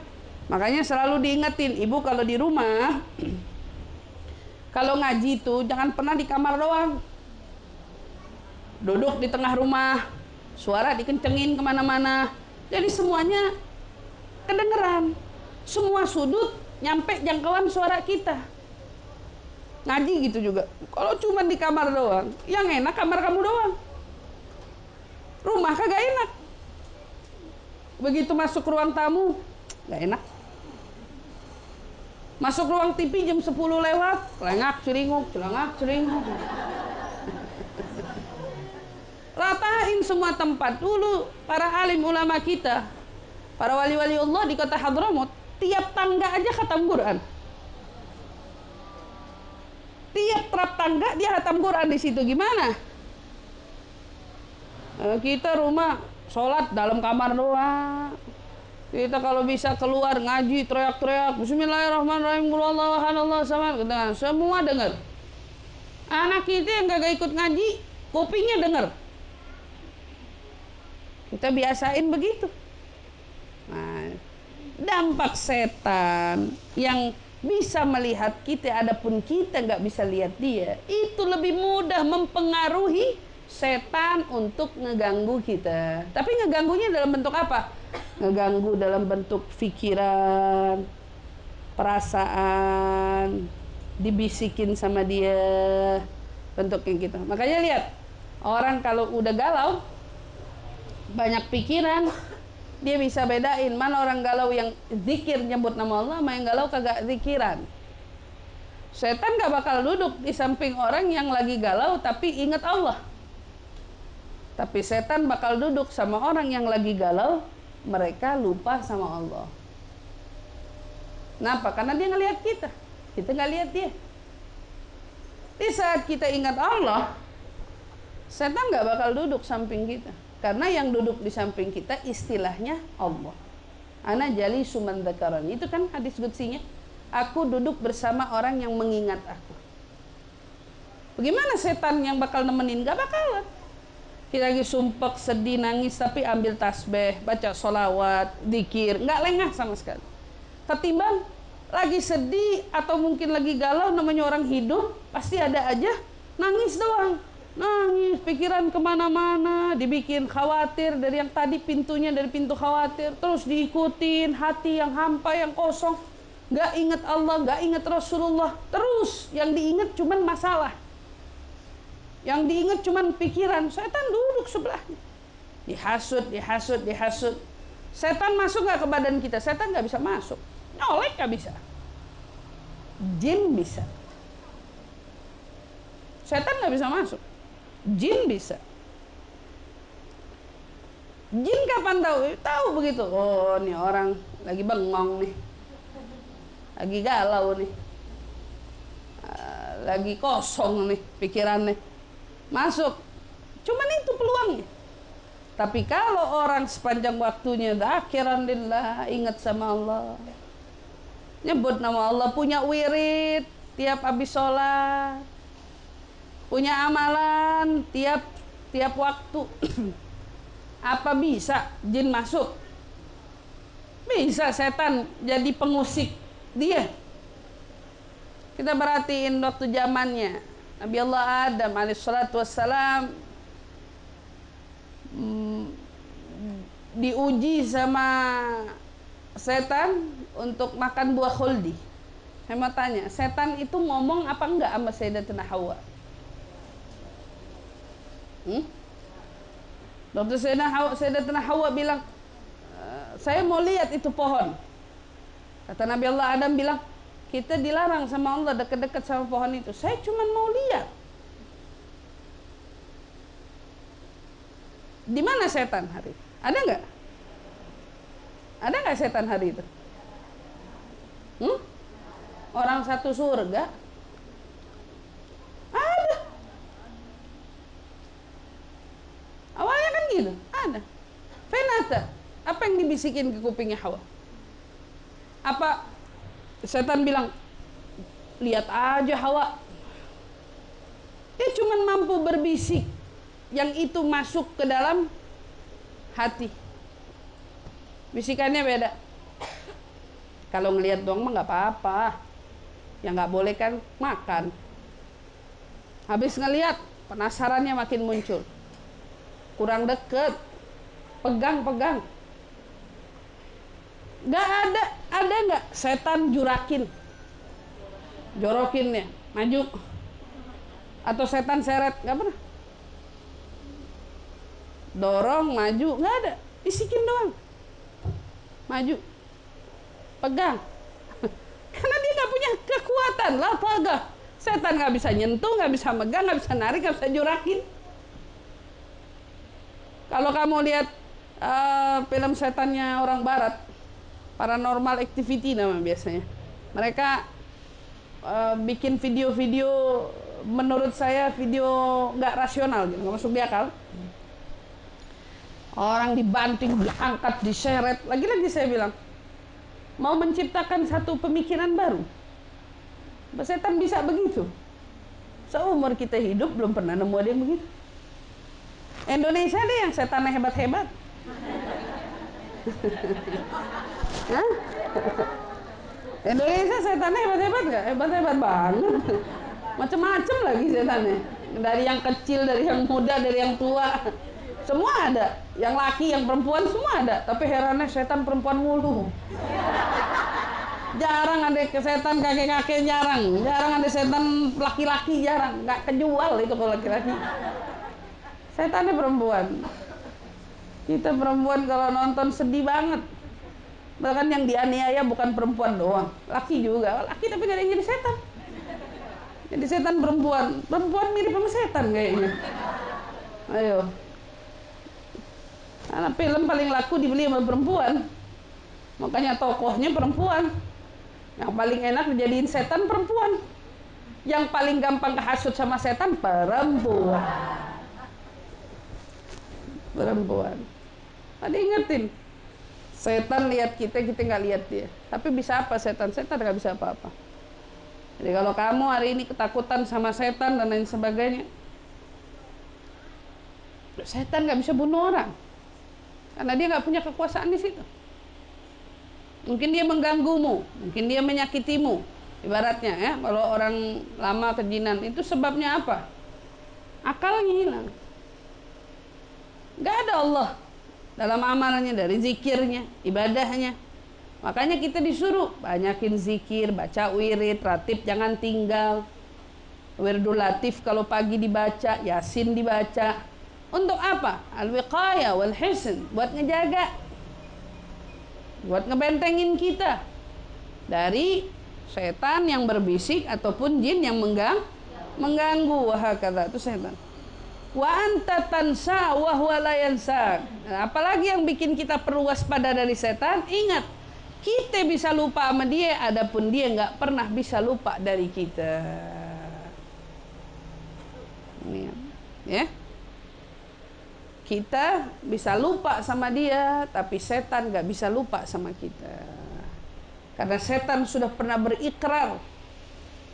Makanya selalu diingetin, ibu kalau di rumah, kalau ngaji itu jangan pernah di kamar doang. Duduk di tengah rumah, suara dikencengin kemana-mana. Jadi semuanya kedengeran, semua sudut nyampe jangkauan suara kita. Ngaji gitu juga. Kalau cuma di kamar doang, yang enak kamar kamu doang. Rumah kagak enak. Begitu masuk ruang tamu, nggak enak. Masuk ruang TV jam 10 lewat, celengak celinguk. Ratain semua tempat. Dulu para alim ulama kita, para wali-wali Allah di kota Hadramut, tiap tangga aja khatam Quran. Tiap trap tangga dia khatam Quran di situ. Gimana? Kita rumah sholat dalam kamar doang. Kita kalau bisa keluar ngaji teriak-teriak Bismillahirrahmanirrahim Allahu akbar Allahu samad. Semua dengar. Anak kita yang kagak ikut ngaji, kupingnya dengar. Kita biasain begitu. Nah, dampak setan yang bisa melihat kita, adapun kita nggak bisa lihat dia, itu lebih mudah mempengaruhi setan untuk ngeganggu kita. Tapi ngeganggunya dalam bentuk apa? Ngeganggu dalam bentuk pikiran, perasaan, dibisikin sama dia, bentuknya gitu. Makanya lihat, orang kalau udah galau, banyak pikiran, dia bisa bedain mana orang galau yang zikir nyebut nama Allah sama yang galau kagak zikiran. Setan gak bakal duduk di samping orang yang lagi galau tapi ingat Allah. Tapi setan bakal duduk sama orang yang lagi galau, mereka lupa sama Allah. Kenapa? Karena dia ngelihat kita nggak lihat dia. Di saat kita ingat Allah, setan nggak bakal duduk samping kita. Karena yang duduk di samping kita istilahnya Allah. Ana jali suman dzakarani. Itu kan hadis qudsinya. Aku duduk bersama orang yang mengingat aku. Bagaimana setan yang bakal nemenin? Gak bakalan. Kita lagi sumpek, sedih, nangis, tapi ambil tasbih, baca sholawat, zikir, nggak lengah sama sekali. Ketimbang lagi sedih atau mungkin lagi galau, namanya orang hidup, pasti ada aja nangis doang. Nangis, pikiran kemana-mana, dibikin khawatir dari yang tadi pintunya, dari pintu khawatir, terus diikutin, hati yang hampa, yang kosong, nggak inget Allah, nggak inget Rasulullah, terus yang diinget cuman masalah, yang diinget cuman pikiran. Setan duduk sebelahnya, dihasut. Setan masuk nggak ke badan kita? Setan nggak bisa masuk, nyolek nggak bisa, jin bisa. Setan nggak bisa masuk, jin bisa. Jin kapan tahu? Tahu begitu. Oh, nih orang lagi bengong nih, lagi galau nih, lagi kosong nih pikirannya, masuk. Cuman itu peluangnya. Tapi kalau orang sepanjang waktunya dzakiran lillah, ingat sama Allah, nyebut nama Allah, punya wirid tiap habis sholat, punya amalan tiap waktu, apa bisa jin masuk? Bisa setan jadi pengusik dia. Kita perhatiin waktu zamannya Nabi Allah Adam alaihissalatu wassalam, diuji sama setan untuk makan buah khuldi. Saya mau tanya, setan itu ngomong apa enggak sama Sayyidatina Hawa? Waktu Sayyidatina Hawa bilang, saya mau lihat itu pohon. Kata Nabi Allah Adam bilang, kita dilarang sama Allah dekat-dekat sama pohon itu. Saya cuma mau lihat. Di mana setan hari itu? Ada nggak? Ada nggak setan hari itu? Orang satu surga? Ada. Awalnya kan gitu, ada. Fenata, apa yang dibisikin ke kupingnya Hawa? Apa setan bilang, lihat aja Hawa. Dia cuma mampu berbisik, yang itu masuk ke dalam hati. Bisikannya beda. Kalau ngelihat doang mah nggak apa-apa. Yang nggak boleh kan makan. Habis ngelihat, penasarannya makin muncul. Kurang deket, pegang. Nggak ada nggak setan jorokinnya, maju, atau setan seret, nggak pernah. Dorong, maju, nggak ada, bisikin doang. maju, pegang. Karena dia nggak punya kekuatan, lah pegang. Setan nggak bisa nyentuh, nggak bisa megang, nggak bisa narik, nggak bisa jurakin. Kalau kamu lihat film setannya orang Barat, Paranormal Activity nama biasanya, mereka bikin video-video, menurut saya video nggak rasional gitu, nggak masuk di akal. Orang dibanting, diangkat, diseret. Lagi-lagi saya bilang, mau menciptakan satu pemikiran baru. Setan bisa begitu. Seumur kita hidup belum pernah nemu ada yang begitu. Indonesia deh yang setannya hebat-hebat. Hah? Indonesia setannya hebat-hebat nggak? Hebat-hebat banget. Macem-macem lagi setannya. Dari yang kecil, dari yang muda, dari yang tua. Semua ada. Yang laki, yang perempuan semua ada. Tapi herannya setan perempuan mulu. Jarang ada setan kakek-kakek, jarang. Jarang ada setan laki-laki, jarang. Nggak kejual itu kalau laki-laki. Setannya perempuan. Kita perempuan kalau nonton sedih banget. Bahkan yang dianiaya bukan perempuan doang, laki juga. Laki tapi gak ada yang jadi setan. Jadi setan perempuan. Perempuan mirip sama setan kayaknya. Ayo. Karena film paling laku dibeli sama perempuan. Makanya tokohnya perempuan. Yang paling enak dijadiin setan perempuan. Yang paling gampang kehasut sama setan perempuan. Perempuan. Tadi ingetin, setan lihat kita, kita nggak lihat dia. Tapi bisa apa setan? Setan nggak bisa apa-apa. Jadi kalau kamu hari ini ketakutan sama setan dan lain sebagainya, setan nggak bisa bunuh orang, karena dia nggak punya kekuasaan di situ. Mungkin dia mengganggumu, mungkin dia menyakitimu. Ibaratnya ya, kalau orang lama kejinan, itu sebabnya apa? Akalnya hilang. Nggak ada Allah dalam amalnya, dari zikirnya, ibadahnya. Makanya kita disuruh banyakin zikir, baca wirid, ratib jangan tinggal. Wirdul latif kalau pagi dibaca, yasin dibaca. Untuk apa? Al-wiqayah wal hisn, buat ngejaga, buat ngebentengin kita dari setan yang berbisik ataupun jin yang mengganggu. Wahakala itu setan. Wa anta tansa wa huwa la yansa. Apalagi yang bikin kita perlu waspada dari setan? Ingat, kita bisa lupa sama dia, adapun dia nggak pernah bisa lupa dari kita. Ya, kita bisa lupa sama dia, tapi setan nggak bisa lupa sama kita. Karena setan sudah pernah berikrar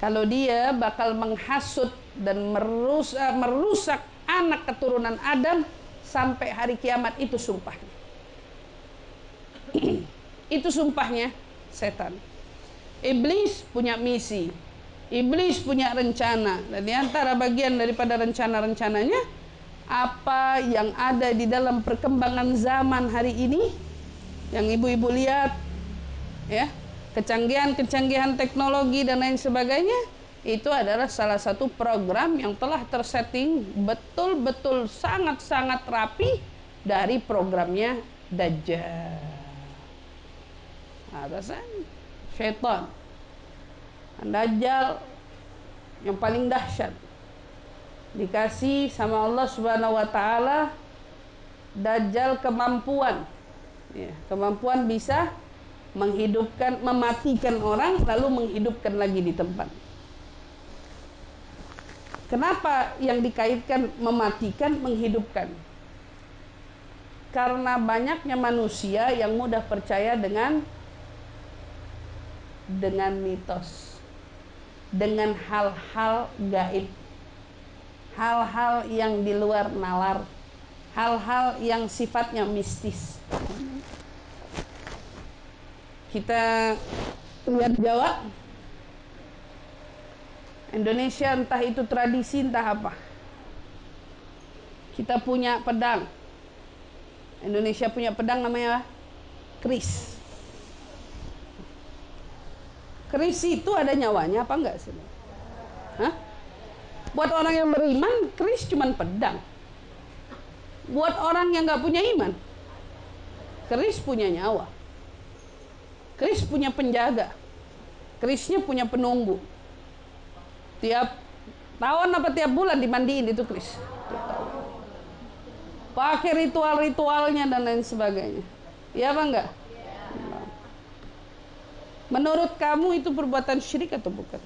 kalau dia bakal menghasut dan merusak anak keturunan Adam sampai hari kiamat. Itu sumpahnya. Itu sumpahnya setan. Iblis punya misi, iblis punya rencana, dan di antara bagian daripada rencana-rencananya apa yang ada di dalam perkembangan zaman hari ini yang ibu-ibu lihat ya, kecanggihan-kecanggihan teknologi dan lain sebagainya. Itu adalah salah satu program yang telah tersetting betul-betul sangat-sangat rapi dari programnya Dajjal. Atasan syaitan. Dajjal yang paling dahsyat. Dikasih sama Allah Subhanahu wa taala Dajjal kemampuan. Ya, kemampuan bisa menghidupkan, mematikan orang lalu menghidupkan lagi di tempat. Kenapa yang dikaitkan mematikan, menghidupkan? Karena banyaknya manusia yang mudah percaya dengan mitos, dengan hal-hal gaib, hal-hal yang di luar nalar, hal-hal yang sifatnya mistis. Kita lihat Jawa, Indonesia, entah itu tradisi entah apa, kita punya pedang. Indonesia punya pedang namanya keris. Keris itu ada nyawanya apa enggak sih? Hah? Buat orang yang beriman, keris cuman pedang. Buat orang yang nggak punya iman, keris punya nyawa. Kris punya penjaga, krisnya punya penunggu. Tiap tahun apa tiap bulan dimandiin itu kris. Pakai ritual-ritualnya dan lain sebagainya. Iya apa enggak? Menurut kamu itu perbuatan syirik atau bukan?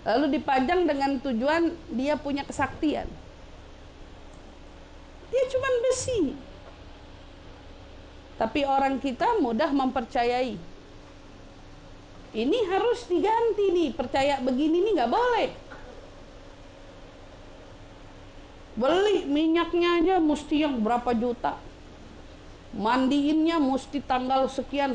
Lalu dipajang dengan tujuan dia punya kesaktian. Dia cuma besi. Tapi orang kita mudah mempercayai. Ini harus diganti nih, percaya begini nih nggak boleh. Beli minyaknya aja mesti yang berapa juta. Mandiinnya mesti tanggal sekian.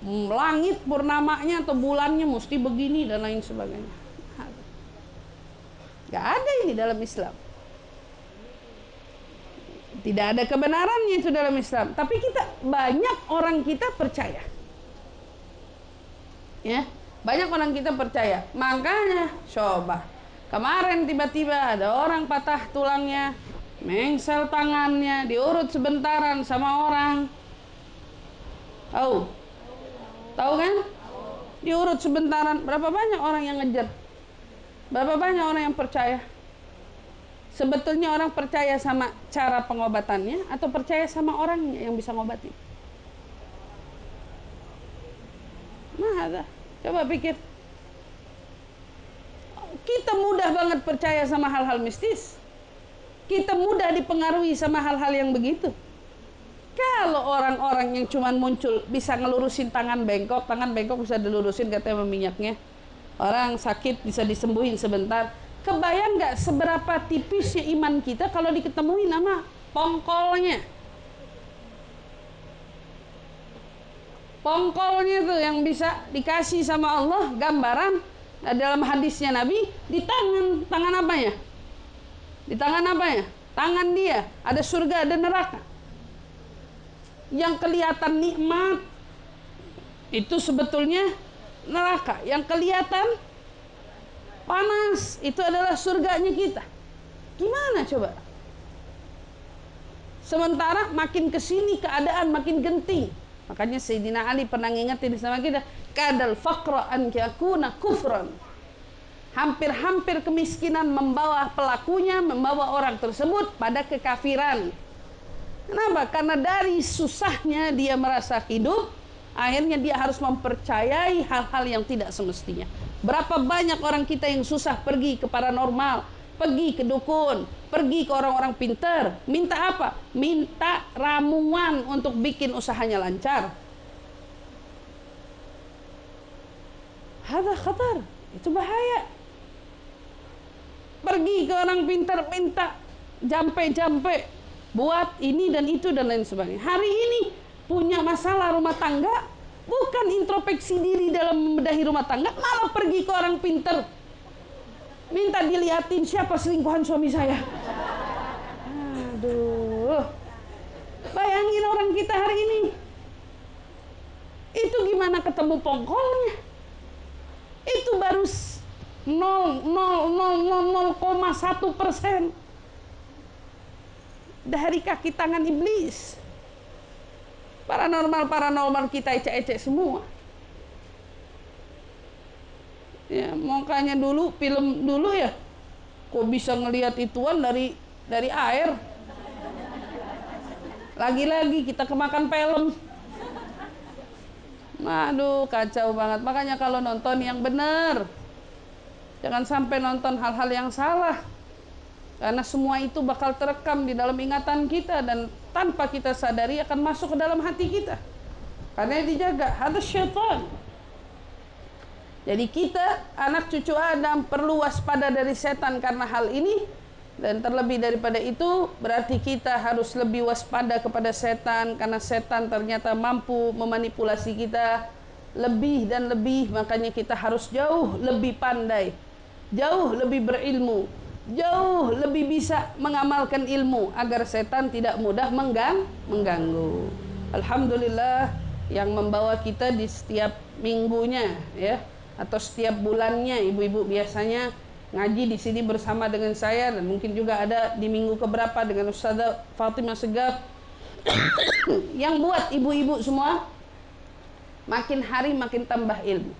Langit purnamanya atau bulannya mesti begini dan lain sebagainya. Gak ada ini dalam Islam. Tidak ada kebenarannya itu dalam Islam. Tapi banyak orang kita percaya. Ya, banyak orang kita percaya. Makanya coba kemarin tiba-tiba ada orang patah tulangnya, mengsel tangannya, diurut sebentaran sama orang. Tahu kan? Diurut sebentaran. Berapa banyak orang yang ngejar? Berapa banyak orang yang percaya? Sebetulnya orang percaya sama cara pengobatannya atau percaya sama orangnya yang bisa ngobatin? Nah, coba pikir. Kita mudah banget percaya sama hal-hal mistis. Kita mudah dipengaruhi sama hal-hal yang begitu. Kalau orang-orang yang cuman muncul bisa ngelurusin tangan bengkok bisa dilurusin katanya minyaknya. Orang sakit bisa disembuhin sebentar. Kebayang nggak seberapa tipisnya iman kita kalau diketemuin nama pongkolnya? Pongkolnya tuh yang bisa dikasih sama Allah gambaran dalam hadisnya Nabi di tangan apanya? Di tangan apanya? Tangan dia ada surga ada neraka. Yang kelihatan nikmat itu sebetulnya neraka. Yang kelihatan panas itu adalah surganya kita. Gimana coba? Sementara makin kesini keadaan makin genting. Makanya Sayyidina Ali pernah ngingetin sama kita, kadal faqra an yakuna kufran. Hampir-hampir kemiskinan membawa pelakunya, membawa orang tersebut pada kekafiran. Kenapa? Karena dari susahnya dia merasa hidup, akhirnya dia harus mempercayai hal-hal yang tidak semestinya. Berapa banyak orang kita yang susah pergi ke paranormal, pergi ke dukun, pergi ke orang-orang pintar. Minta apa? Minta ramuan untuk bikin usahanya lancar. Hada khatar, itu bahaya. Pergi ke orang pintar, minta jampe-jampe, buat ini dan itu dan lain sebagainya. Hari ini punya masalah rumah tangga, bukan introspeksi diri dalam membedahi rumah tangga, malah pergi ke orang pintar, minta diliatin siapa selingkuhan suami saya. Aduh, bayangin orang kita hari ini itu gimana ketemu pongkolnya? Itu baru 0,1% dari kaki tangan iblis. Paranormal kita ecek-ecek semua. Ya, makanya dulu film dulu ya, kok bisa ngelihat ituan dari air. Lagi-lagi kita kemakan film. Aduh, kacau banget. Makanya kalau nonton yang benar, jangan sampai nonton hal-hal yang salah. Karena semua itu bakal terekam di dalam ingatan kita dan tanpa kita sadari akan masuk ke dalam hati kita. Karena dijaga, ada syaitan. Jadi kita, anak cucu Adam, perlu waspada dari setan karena hal ini. Dan terlebih daripada itu, berarti kita harus lebih waspada kepada setan. Karena setan ternyata mampu memanipulasi kita lebih dan lebih. Makanya kita harus jauh lebih pandai, jauh lebih berilmu, jauh lebih bisa mengamalkan ilmu agar setan tidak mudah mengganggu. Alhamdulillah yang membawa kita di setiap minggunya ya, atau setiap bulannya, ibu-ibu biasanya ngaji di sini bersama dengan saya, dan mungkin juga ada di minggu keberapa dengan Ustazah Fatimah Segaf yang buat ibu-ibu semua makin hari makin tambah ilmu,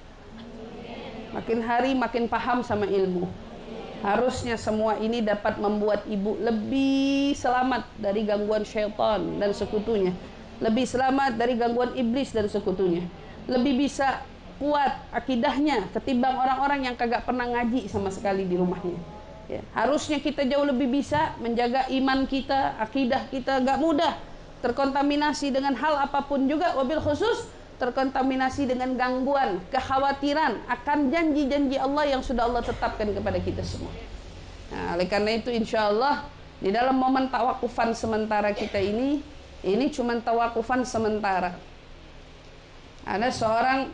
makin hari makin paham sama ilmu. Harusnya semua ini dapat membuat ibu lebih selamat dari gangguan syaitan dan sekutunya, lebih selamat dari gangguan iblis dan sekutunya, lebih bisa kuat akidahnya ketimbang orang-orang yang kagak pernah ngaji sama sekali di rumahnya. Ya, harusnya kita jauh lebih bisa menjaga iman kita, akidah kita. Gak mudah terkontaminasi dengan hal apapun juga, wabil khusus terkontaminasi dengan gangguan, kekhawatiran akan janji-janji Allah yang sudah Allah tetapkan kepada kita semua. Nah, oleh karena itu insya Allah di dalam momen tawakufan sementara kita ini cuma tawakufan sementara. Ada seorang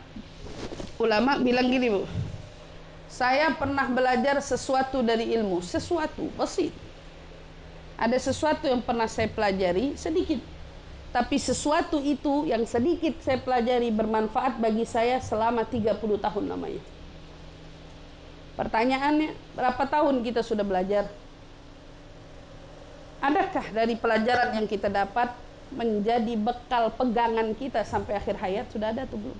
ulama bilang gini, Bu, saya pernah belajar sesuatu dari ilmu, sesuatu pasti ada sesuatu yang pernah saya pelajari sedikit, tapi sesuatu itu yang sedikit saya pelajari bermanfaat bagi saya selama 30 tahun lamanya. Pertanyaannya, berapa tahun kita sudah belajar? Adakah dari pelajaran yang kita dapat menjadi bekal pegangan kita sampai akhir hayat? Sudah ada atau belum?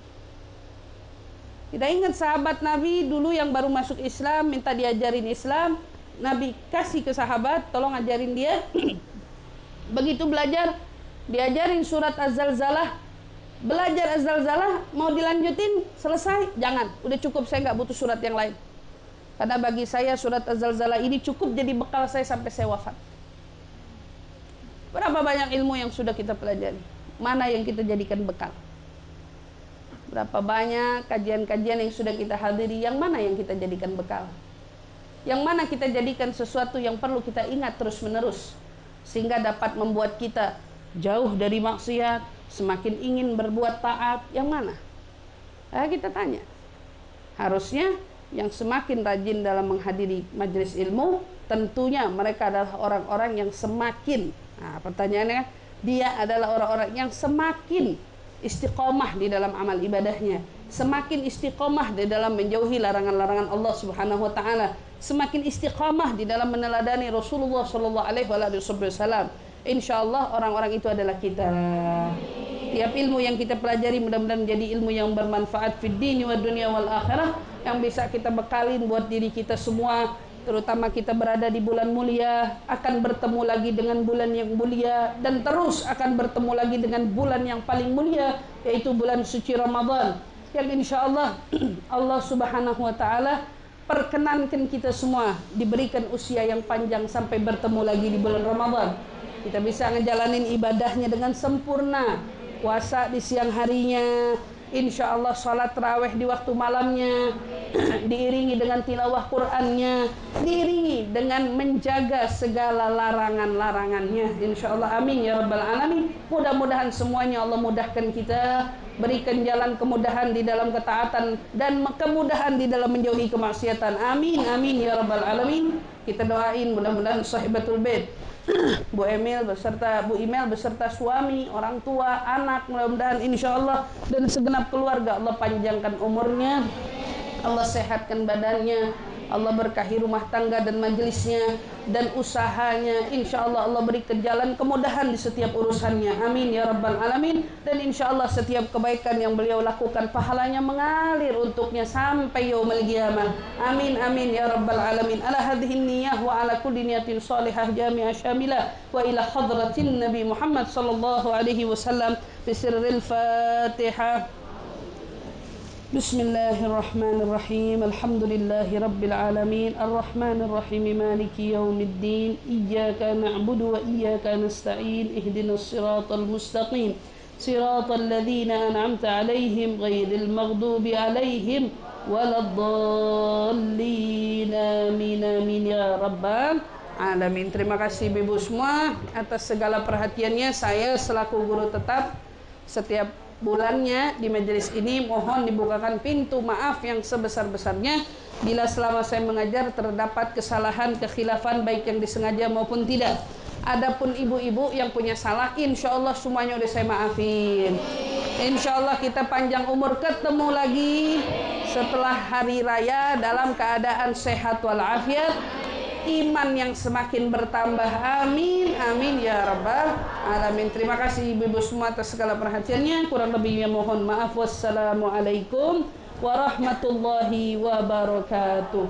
Kita ingat sahabat Nabi dulu yang baru masuk Islam, minta diajarin Islam, Nabi kasih ke sahabat, tolong ajarin dia. Begitu belajar, diajarin surat Az-Zalzalah, belajar Az-Zalzalah, mau dilanjutin, selesai, jangan, udah cukup, saya nggak butuh surat yang lain, karena bagi saya surat Az-Zalzalah ini cukup jadi bekal saya sampai saya wafat. Berapa banyak ilmu yang sudah kita pelajari, mana yang kita jadikan bekal? Berapa banyak kajian-kajian yang sudah kita hadiri, yang mana yang kita jadikan bekal? Yang mana kita jadikan sesuatu yang perlu kita ingat terus-menerus, sehingga dapat membuat kita jauh dari maksiat, semakin ingin berbuat taat? Yang mana? Kita tanya. Harusnya yang semakin rajin dalam menghadiri majelis ilmu, tentunya mereka adalah orang-orang yang semakin, pertanyaannya, dia adalah orang-orang yang semakin istiqomah di dalam amal ibadahnya, semakin istiqomah di dalam menjauhi larangan-larangan Allah Subhanahu wa taala, semakin istiqamah di dalam meneladani Rasulullah sallallahu alaihi wasallam. Insyaallah orang-orang itu adalah kita. Tiap ilmu yang kita pelajari mudah-mudahan menjadi ilmu yang bermanfaat fid dini wad dunya wal akhirah, yang bisa kita bekalin buat diri kita semua, terutama kita berada di bulan mulia, akan bertemu lagi dengan bulan yang mulia, dan terus akan bertemu lagi dengan bulan yang paling mulia, yaitu bulan suci Ramadan, yang insya Allah Allah Subhanahu wa ta'ala perkenankan kita semua diberikan usia yang panjang sampai bertemu lagi di bulan Ramadan. Kita bisa ngejalanin ibadahnya dengan sempurna, puasa di siang harinya, insya Allah sholat tarawih di waktu malamnya, diiringi dengan tilawah Qur'annya, diiringi dengan menjaga segala larangan-larangannya, insya Allah. Amin ya rabbal alamin. Mudah-mudahan semuanya Allah mudahkan kita, berikan jalan kemudahan di dalam ketaatan dan kemudahan di dalam menjauhi kemaksiatan. Amin amin ya rabbal alamin. Kita doain mudah-mudahan sahibatul bait, Bu Emil beserta Bu Imel beserta suami, orang tua, anak, mudah-mudahan insya Allah dan segenap keluarga Allah panjangkan umurnya, Allah sehatkan badannya, Allah berkahi rumah tangga dan majelisnya dan usahanya. Insya Allah Allah berikan jalan kemudahan di setiap urusannya. Amin ya rabbal alamin. Dan insya Allah setiap kebaikan yang beliau lakukan pahalanya mengalir untuknya sampai yaumil qiyamah. Amin amin ya rabbal alamin. Ala hadhihi niyyah wa ala kulli niyatin salihah jami'ah syamilah wa ila hadratin Nabi Muhammad sallallahu alaihi wasallam bisirril Fatihah. Bismillahirrahmanirrahim. Alhamdulillahi rabbil alamin. Arrahmanirrahim. Maliki yaumiddin. Iyyaka na'budu wa iyyaka nasta'in. Ihdinas siratal mustaqim. Siratal ladzina an'amta 'alaihim ghairil maghdubi 'alaihim waladdallin. Amin amin ya rabbal alamin. Terima kasih Ibu semua atas segala perhatiannya. Saya selaku guru tetap setiap bulannya di majelis ini mohon dibukakan pintu maaf yang sebesar-besarnya bila selama saya mengajar terdapat kesalahan, kekhilafan baik yang disengaja maupun tidak. Adapun ibu-ibu yang punya salah, insya Allah semuanya udah saya maafin. Insya Allah kita panjang umur, ketemu lagi setelah hari raya dalam keadaan sehat walafiat, iman yang semakin bertambah. Amin amin ya rabbal alamin. Terima kasih ibu-ibu semua atas segala perhatiannya. Kurang lebihnya mohon maaf. Wassalamualaikum warahmatullahi wabarakatuh.